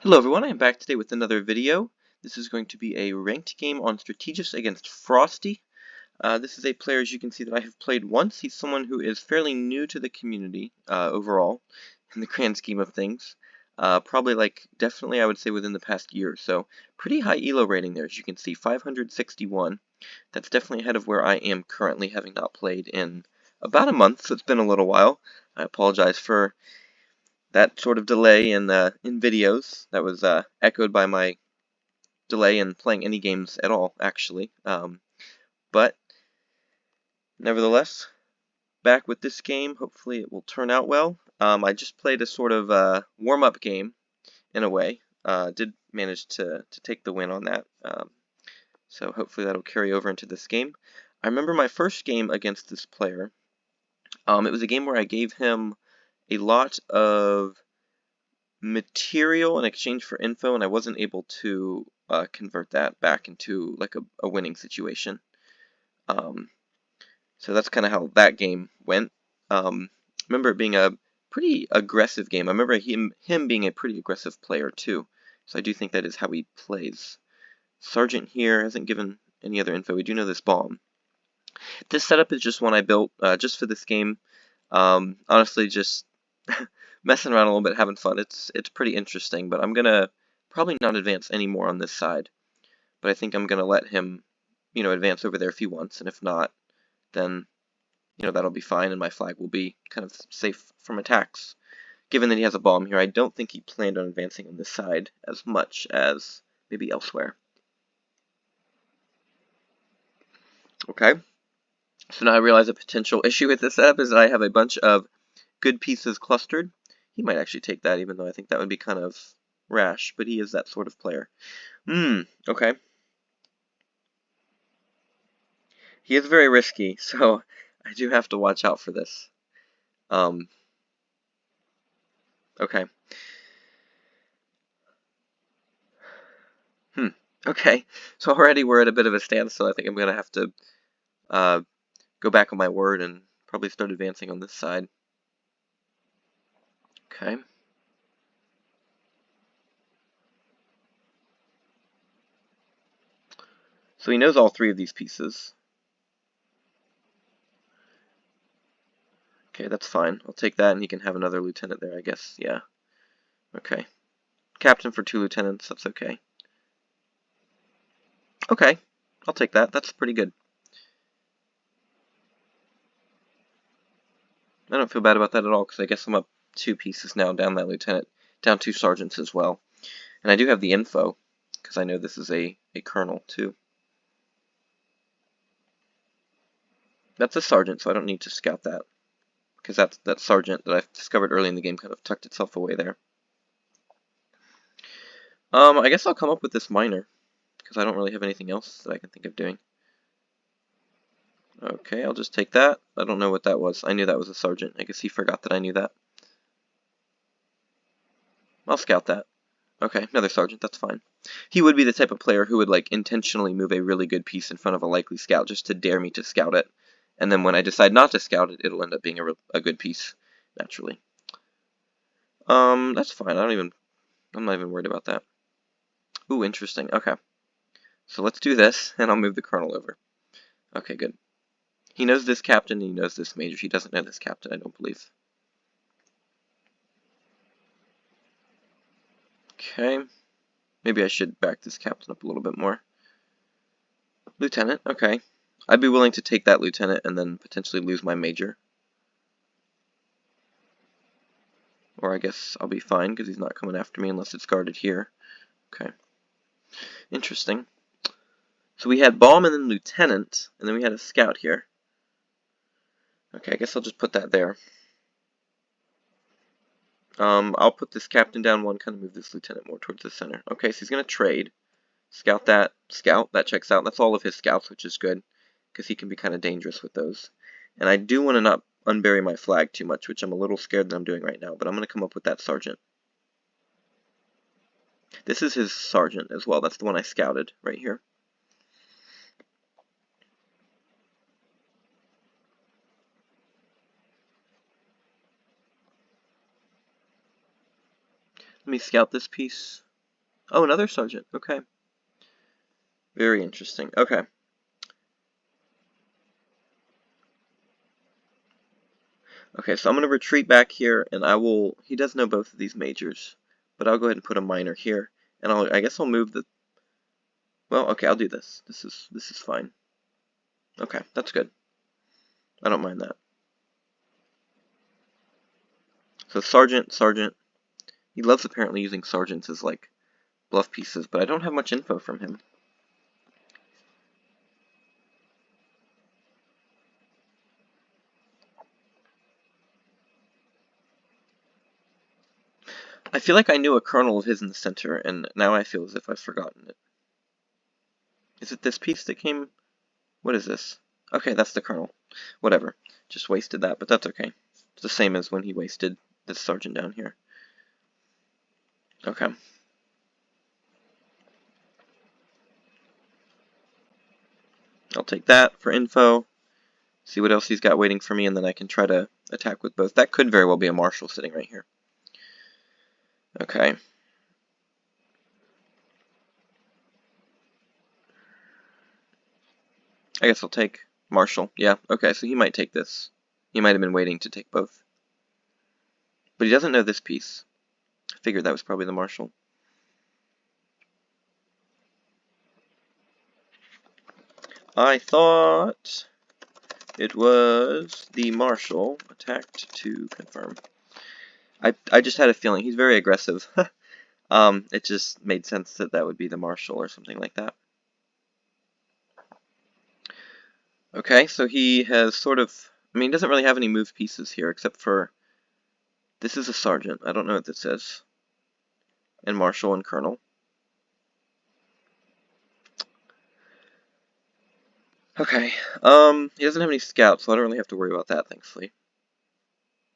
Hello everyone, I am back today with another video. This is going to be a ranked game on Strategus against Frosty. This is a player, as you can see, that I have played once. He's someone who is fairly new to the community overall, in the grand scheme of things. Probably definitely I would say within the past year or so. Pretty high ELO rating there, as you can see, 561. That's definitely ahead of where I am currently, having not played in about a month, so it's been a little while. I apologize for that sort of delay in videos. That was echoed by my delay in playing any games at all, actually. But nevertheless, back with this game. Hopefully it will turn out well. I just played a sort of warm-up game, in a way. Did manage to take the win on that. So hopefully that'll carry over into this game. I remember my first game against this player. It was a game where I gave him a lot of material in exchange for info, and I wasn't able to convert that back into like a winning situation. So that's kind of how that game went. Remember it being a pretty aggressive game. I remember him being a pretty aggressive player too. So I do think that is how he plays. Sergeant here hasn't given any other info. We do know this bomb. This setup is just one I built just for this game. Honestly, just messing around a little bit, having fun. It's pretty interesting, but I'm gonna probably not advance any more on this side. But I think I'm gonna let him, advance over there if he wants, and if not, then, that'll be fine, and my flag will be kind of safe from attacks. Given that he has a bomb here, I don't think he planned on advancing on this side as much as maybe elsewhere. Okay, so now I realize a potential issue with this setup is that I have a bunch of good pieces clustered. He might actually take that, even though I think that would be kind of rash, but he is that sort of player. Okay. He is very risky, so I do have to watch out for this. Okay. Okay, so already we're at a bit of a standstill. I think I'm going to have to go back on my word and probably start advancing on this side. Okay. So he knows all three of these pieces. Okay, that's fine. I'll take that, and he can have another lieutenant there, I guess. Yeah. Okay. Captain for 2 lieutenants. That's okay. Okay. I'll take that. That's pretty good. I don't feel bad about that at all, because I guess I'm up 2 pieces now, down that lieutenant, down 2 sergeants as well. And I do have the info, because I know this is a colonel, too. That's a sergeant, so I don't need to scout that, because that sergeant that I've discovered early in the game kind of tucked itself away there. I guess I'll come up with this minor, because I don't really have anything else that I can think of doing. Okay, I'll just take that. I don't know what that was. I knew that was a sergeant. I guess he forgot that I knew that. I'll scout that. Okay, another sergeant, that's fine. He would be the type of player who would intentionally move a really good piece in front of a likely scout just to dare me to scout it. And then when I decide not to scout it, it'll end up being a good piece, naturally. That's fine. I'm not even worried about that. Ooh, interesting. Okay. So let's do this, and I'll move the colonel over. Okay, good. He knows this captain, and he knows this major. He doesn't know this captain, I don't believe. Okay. Maybe I should back this captain up a little bit more. Lieutenant, okay. I'd be willing to take that lieutenant and then potentially lose my major. Or I guess I'll be fine because he's not coming after me unless it's guarded here. Okay. Interesting. So we had bomb and then lieutenant, and then we had a scout here. Okay, I guess I'll just put that there. I'll put this captain down one, kind of move this lieutenant more towards the center. Okay, so he's going to trade. Scout that. Scout, that checks out. That's all of his scouts, which is good, because he can be kind of dangerous with those. And I do want to not unbury my flag too much, which I'm a little scared that I'm doing right now, but I'm going to come up with that sergeant. This is his sergeant as well. That's the one I scouted right here. Let me scout this piece. Oh, another sergeant. Okay. Very interesting. Okay. Okay, so I'm going to retreat back here, and I will... He does know both of these majors, but I'll go ahead and put a minor here, and I guess I'll move the... Well, okay, I'll do this. This is fine. Okay, that's good. I don't mind that. So sergeant, sergeant. He loves apparently using sergeants as like bluff pieces, but I don't have much info from him. I feel like I knew a colonel of his in the center, and now I feel as if I've forgotten it. Is it this piece that came? What is this? Okay, that's the colonel. Whatever. Just wasted that, but that's okay. It's the same as when he wasted this sergeant down here. Okay. I'll take that for info. See what else he's got waiting for me, and then I can try to attack with both. That could very well be a marshal sitting right here. Okay. I guess I'll take marshal. Yeah, okay, so he might take this. He might have been waiting to take both. But he doesn't know this piece. I figured that was probably the marshal. I thought it was the marshal. Attacked to confirm. I just had a feeling. He's very aggressive. It just made sense that that would be the marshal or something like that. Okay, so he has sort of... I mean, he doesn't really have any moved pieces here, except for... This is a sergeant. I don't know what this says. And marshal and colonel. Okay, he doesn't have any scouts, so I don't really have to worry about that, thankfully.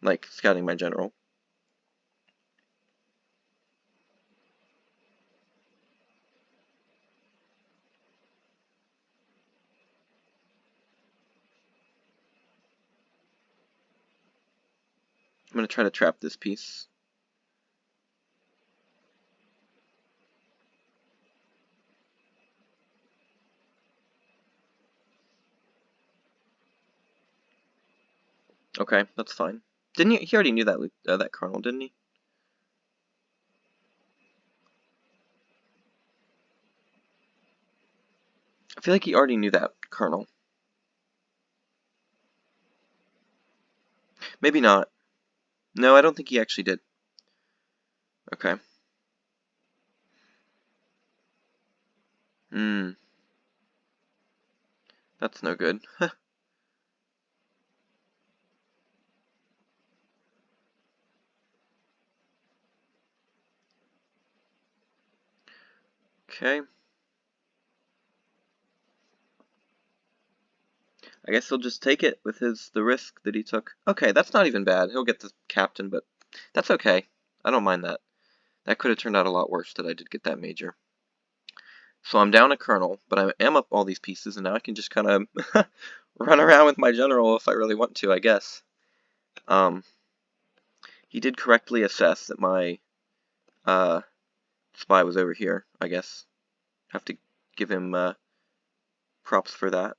Like, scouting my general. I'm gonna try to trap this piece. Okay, that's fine. Didn't he already knew that that colonel, didn't he? I feel like he already knew that colonel. Maybe not. No, I don't think he actually did. Okay. Hmm. That's no good. Okay. I guess he'll just take it with the risk that he took. Okay, that's not even bad. He'll get the captain, but that's okay. I don't mind that. That could have turned out a lot worse that I did get that major. So I'm down a colonel, but I am up all these pieces, and now I can just kind of run around with my general if I really want to, I guess. Um, he did correctly assess that my spy was over here, I guess. Have to give him props for that.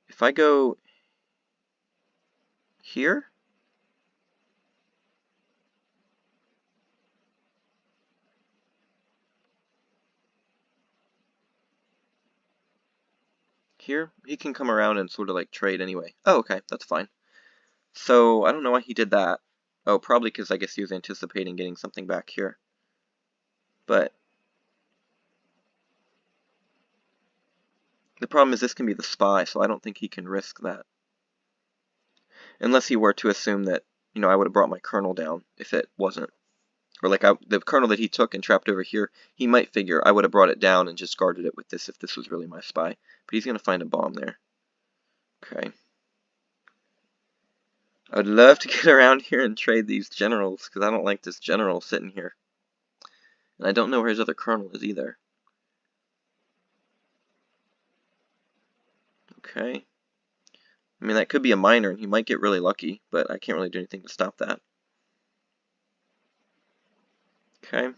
If I go here, he can come around and sort of like trade anyway. Oh, okay, that's fine. So I don't know why he did that. Oh, probably because I guess he was anticipating getting something back here. But the problem is this can be the spy, so I don't think he can risk that. Unless he were to assume that, I would have brought my colonel down if it wasn't. Or like the colonel that he took and trapped over here, he might figure I would have brought it down and just guarded it with this if this was really my spy. But he's going to find a bomb there. Okay. I would love to get around here and trade these generals, because I don't like this general sitting here. And I don't know where his other colonel is either. Okay. I mean, that could be a minor, and he might get really lucky, but I can't really do anything to stop that. Okay.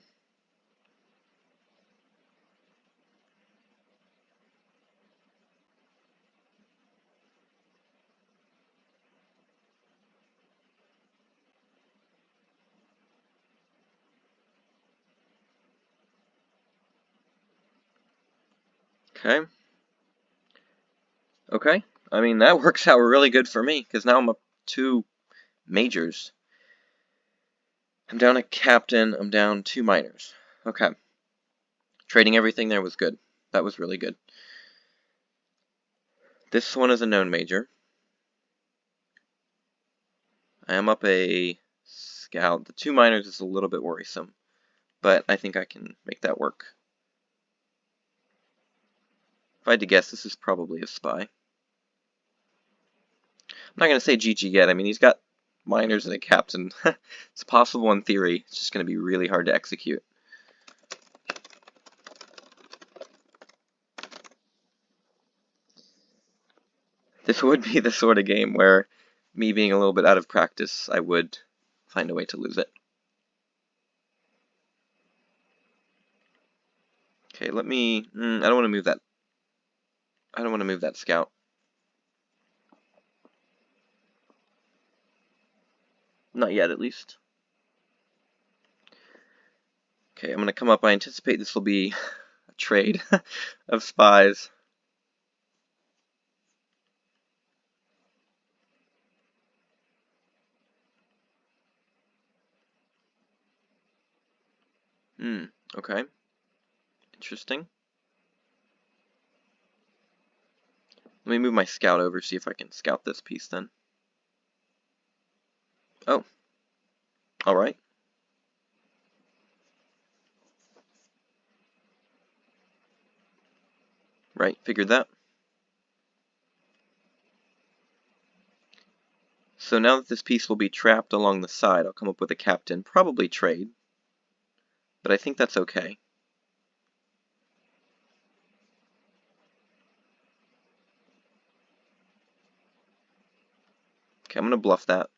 Okay. Okay. I mean, that works out really good for me, because now I'm up 2 majors. I'm down a captain, I'm down 2 minors. Okay. Trading everything there was good. That was really good. This one is a known major. I am up a scout. The 2 minors is a little bit worrisome, but I think I can make that work. If I had to guess, this is probably a spy. I'm not going to say GG yet. I mean, he's got minors and a captain. It's possible in theory. It's just going to be really hard to execute. This would be the sort of game where, me being a little bit out of practice, I would find a way to lose it. Okay, let me... I don't want to move that. I don't want to move that scout. Not yet, at least. Okay, I'm going to come up. I anticipate this will be a trade of spies. Okay. Interesting. Let me move my scout over, see if I can scout this piece then. Oh. Alright. Right, figured that. So now that this piece will be trapped along the side, I'll come up with a captain, probably trade. But I think that's okay. Okay, I'm going to bluff that.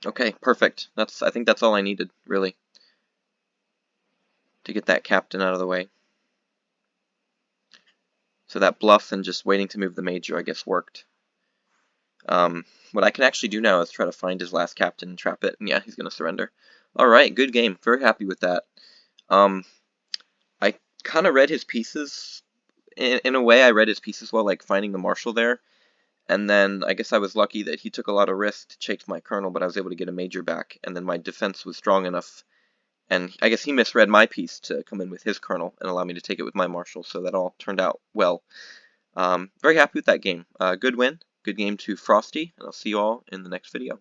Okay, perfect. I think that's all I needed, really, to get that captain out of the way. So that bluff and just waiting to move the major, I guess, worked. What I can actually do now is try to find his last captain and trap it, and yeah, he's going to surrender. Alright, good game. Very happy with that. I kind of read his pieces. In a way, I read his pieces well, like finding the marshal there. And then I guess I was lucky that he took a lot of risk to chase my colonel, but I was able to get a major back. And then my defense was strong enough. And I guess he misread my piece to come in with his colonel and allow me to take it with my marshal. So that all turned out well. Very happy with that game. Good win. Good game to Frosty. And I'll see you all in the next video.